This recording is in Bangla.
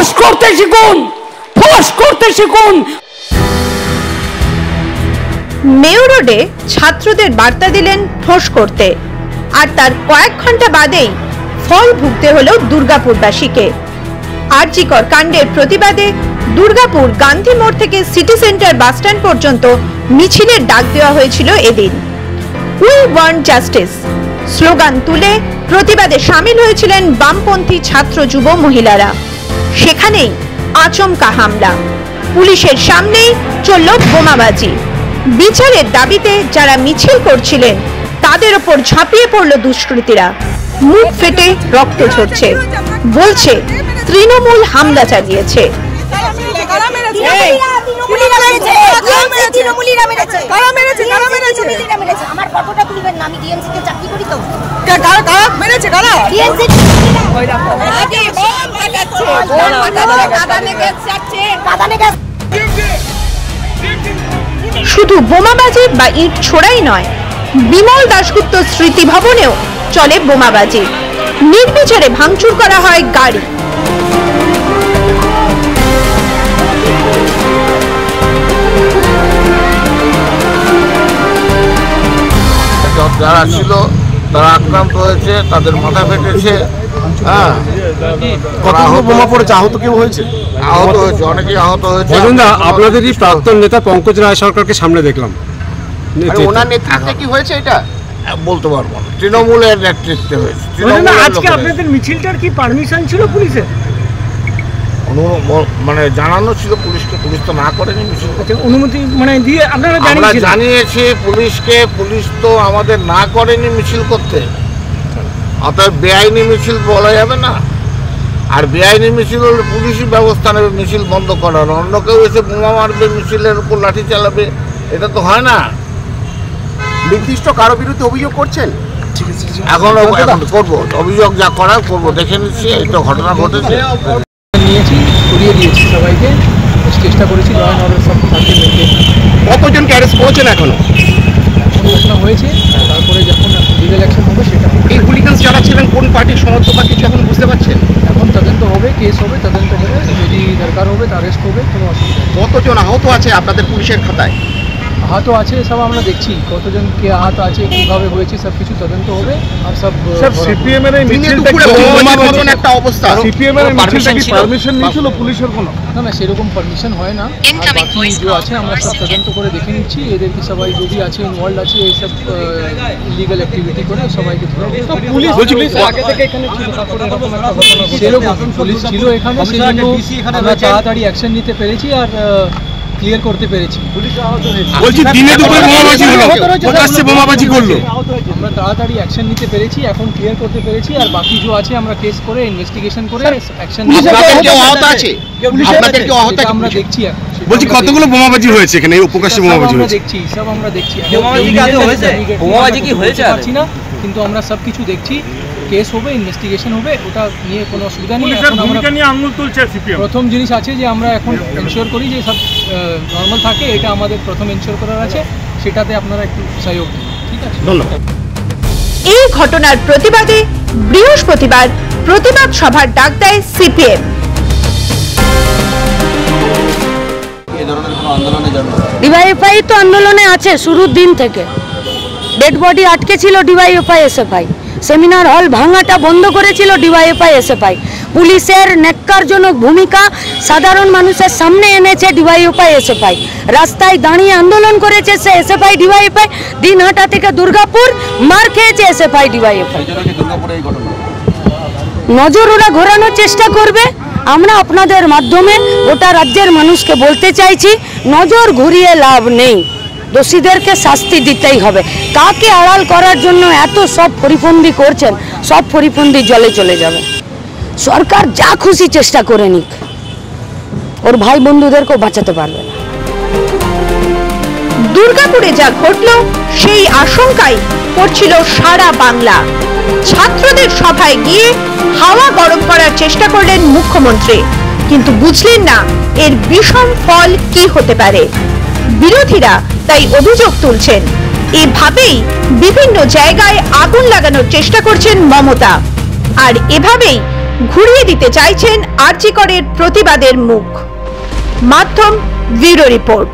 ফোর্স করতে শিখুন, ফোর্স করতে শিখুন। মেয়ো রোডে ছাত্রদের বার্তা দিলেন ফোর্স করতে, আর তার কয়েক ঘন্টা বাদেই ফল ভুগতে হলো দুর্গাপুরবাসীকে। আরজিকর কাণ্ডের প্রতিবাদে দুর্গাপুর গান্ধী মোড় থেকে সিটি সেন্টার বাসস্ট্যান্ড পর্যন্ত মিছিলের ডাক দেওয়া হয়েছিল এদিন। উই ওয়ান্ট জাস্টিস স্লোগান তুলে প্রতিবাদে সামিল হয়েছিলেন বামপন্থী ছাত্র যুব মহিলারা। সেখানেই আচমকা হামলা, পুলিশের সামনেই চলল বোমাবাজি। বিচারের দাবিতে যারা মিছিল করছিলেন তাদের ওপর ঝাঁপিয়ে পড়ল দুষ্কৃতীরা। মুখ ফেটে রক্ত ঝরছে, বলছে তৃণমূল হামলা চালিয়েছে। শুধু বোমাবাজি বা ইট ছোড়াই নয়, বিমল দাশগুপ্ত স্মৃতি ভবনেও চলে বোমাবাজি। নির্বিচারে ভাঙচুর করা হয় গাড়ি। যারা ছিল তারা আক্রান্ত হয়েছে, তাদের মাথা ফেটেছে। বোমা পড়েছে, আহত কেউ হয়েছে? আহত হয়েছে, অনেকেই আহত হয়েছে। আপনাদেরই প্রাক্তন নেতা পঙ্কজ রায় সরকারকে সামনে দেখলাম, ওনার নেতৃত্বে কি হয়েছে এটা বলতে পারবো না। তৃণমূলের নেতৃত্বে হয়েছে। আজকে আপনাদের মিছিলটার কি পারমিশন ছিল পুলিশের? মানে জানানো ছিল পুলিশকে, পুলিশ তো না করেনি মিছিল। অনুমতি মানে দিয়ে আপনারা জানিয়েছি পুলিশকে, পুলিশ তো আমাদের না করেনি মিছিল করতে। অর্থাৎ বেআইনি মিছিল বলা যাবে না, আর বেআইনি মিছিল হলে পুলিশই ব্যবস্থা নেবে মিছিল বন্ধ করার। অন্য কেউ এসে বোমা মারবে, মিছিলের উপর লাঠি চালাবে, এটা তো হয় না। নির্দিষ্ট কারো বিরুদ্ধে অভিযোগ করছেন? এখন করবো, অভিযোগ যা করার করবো, দেখে নিচ্ছি। এই তো ঘটনা ঘটেছে, নিয়েছি, সরিয়ে দিয়েছি সবাইকে, চেষ্টা করেছি ল অ্যান্ড অর্ডার সব থাকে মেনটেন। কতজনকে অ্যারেস্ট করেছেন এখনো? ঘটনা হয়েছে, তারপরে যখন লিগাল অ্যাকশন হবে সেটা। এই হুলিগানস যারা ছিলেন কোন পার্টির সমর্থক বা কিছু এখন বুঝতে পারছেন? এখন তদন্ত হবে, কেস হবে, তদন্ত হবে, যদি দরকার হবে তা অ্যারেস্ট হবে, কোনো অসুবিধা নেই। কতজন আহত আছে আপনাদের পুলিশের খাতায়? আহত আছে সব আমরা দেখছি, কতজন কে আহত আছে, কিভাবে হয়েছে, সব কিছু তদন্ত হবে। আর সব সিপিএম এর একটা অবস্থা, সিপিএম এর মিছিলটা কি পারমিশন নিয়েছিল পুলিশের? কোনো না, সেরকম পারমিশন হয় না। আর বাকি যে আছে আমরা সব তদন্ত করে দেখে নিচ্ছি। এদেরকে সবাই যদি আছে ইনভলভ আছে এইসব ইলিগাল অ্যাক্টিভিটি করে সবাইকে সেরকম পুলিশ ছিল এখানে, সেজন্য আমরা তাড়াতাড়ি অ্যাকশন নিতে পেরেছি আর ক্লিয়ার করতে পেরেছি। বলছি দিনে দুপুরে বোমাবাজি হলো, প্রকাশ্যে বোমাবাজি করলো, আমরা তাড়াতাড়ি অ্যাকশন নিতে পেরেছি, এখন ক্লিয়ার করতে পেরেছি। আর বাকি যে আছে আমরা কেস করে ইনভেস্টিগেশন করে অ্যাকশন আমরা দেখছি। বলছি কতগুলো বোমাবাজি হয়েছে এখানে? প্রকাশ্যে বোমাবাজি আমরা দেখছি, সব আমরা দেখছি। বোমাবাজি কি হয়েছে পারছি না, কিন্তু আমরা সব কিছু দেখছি। কেস হবে, ইনভেস্টিগেশন হবে, ওটা নিয়ে কোনো অসুবিধা নেই। প্রথম জিনিস আছে যে আমরা এখন এনশিওর করি যে সব নর্মাল থাকে, এটা আমাদের প্রথম এনশিওর করার আছে, সেটাতে আপনারা একটু সহযোগ দিন। ঠিক আছে, ধন্যবাদ। এই ঘটনার প্রতিবাদে বৃহস্পতিবার প্রতিবাদ সভার ডাক দেয় সিপিএম। ডিওয়াইএফআই তো আন্দোলনে আছে শুরুর দিন থেকে। ডেড বডি আটকে ছিল ডিওয়াইএফআই এসএফআই, সেমিনার হল ভাঙাটা বন্ধ করেছিল ডিওয়াইএফআই এসএফআই। পুলিশের ন্যাক্কারজনক ভূমিকা সাধারণ মানুষের সামনে এনেছে ডিওয়াইএফআই এসএফআই। রাস্তায় দাঁড়িয়ে আন্দোলন করেছে সে এসএফআই ডিওয়াইএফআই। দিনহাটা থেকে দুর্গাপুর মার খেয়েছে এসএফআই ডিওয়াইএফআই। নজর ওরা ঘোরানোর চেষ্টা করবে। আমরা আপনাদের মাধ্যমে গোটা রাজ্যের মানুষকে বলতে চাইছি, নজর ঘুরিয়ে লাভ নেই, দোষীদেরকে শাস্তি দিতেই হবে। কাকে আড়াল করার জন্য এত সব ফরিফন্দি করছেন, সব ফরিফন্দি জলে চলে যাবে। সরকার যা খুশি চেষ্টা করে নিক, ওর ভাই বন্ধুদেরকেও বাঁচাতে পারবে না। দুর্গাপুরে যা ঘটল সেই আশঙ্কায় পড়ছিল সারা বাংলা। ছাত্রদের সভায় গিয়ে হাওয়া গরম করার চেষ্টা করলেন মুখ্যমন্ত্রী, কিন্তু বুঝলেন না এর বিষম ফল কি হতে পারে। বিরোধীরা তাই অভিযোগ তুলছেন, এভাবেই বিভিন্ন জায়গায় আগুন লাগানোর চেষ্টা করছেন মমতা। আর এভাবেই ঘুরিয়ে দিতে চাইছেন আরজি করের প্রতিবাদের মুখ। মাধ্যম ব্যুরো রিপোর্ট।